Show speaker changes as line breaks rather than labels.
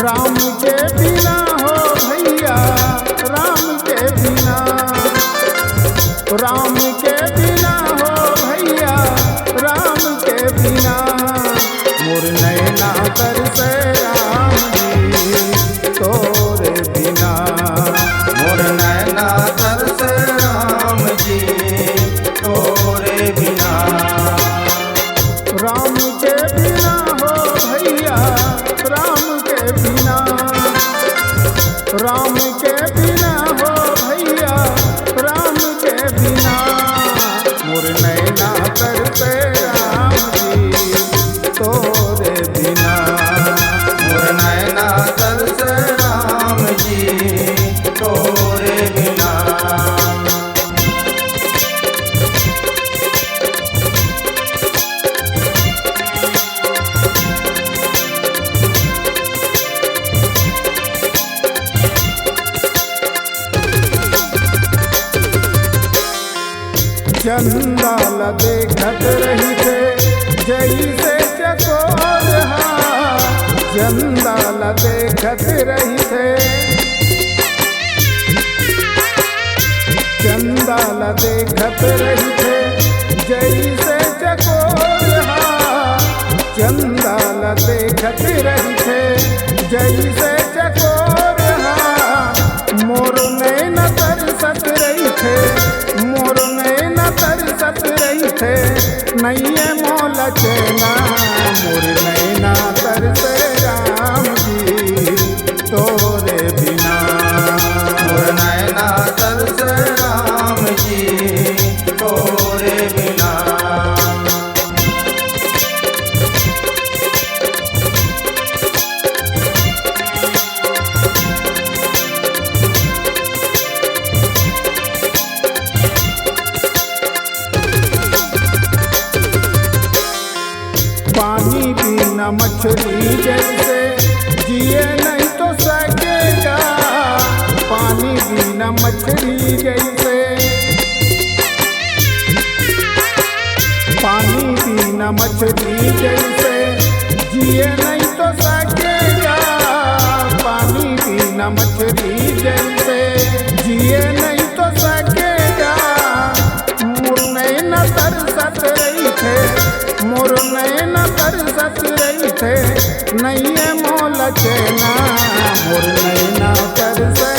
राम के बिना हो भैया, राम के बिना, राम के बिना हो भैया, राम के बिना मोर नैना तरसे राम जी तोरे बिना।
मोर नैना तरसे राम जी तोरे बिना।
राम के बिना हो भैया, राम के बिना, राम के बिना हो भैया, राम के बिना मोर नैना तरसे राम जी तोरे बिना।
मोर नैना तरसे राम जी तोरे बिना।
चंदाल देखत रही थे जैसे चकोर, चंदाल देखत रही थे, चंदाल देखत रही थे जैसे चकोर, चंदाल देखत रही थे जैसे चकोर। मोर नैना तरसत रही थे, मोर नैना तरसत रही थे, नैये मोल चेना मोर नैना तरसे राम जी तोरे बिना।
मोर नैना तरसे राम जी तोरे बिना।
पानी बिना मछली जैसे जिए नहीं तो सकेगा, पानी बिना मछली जैसे, पानी बिना मछली जैसे जिए नहीं तो सकेगा, पानी बिना मछली जैसे जिए नहीं तो सकेगा। मोर नैना तरसत रही थे, मोर नैना तरसत रही थे, नैये मोल चेना मोर नैना तरसे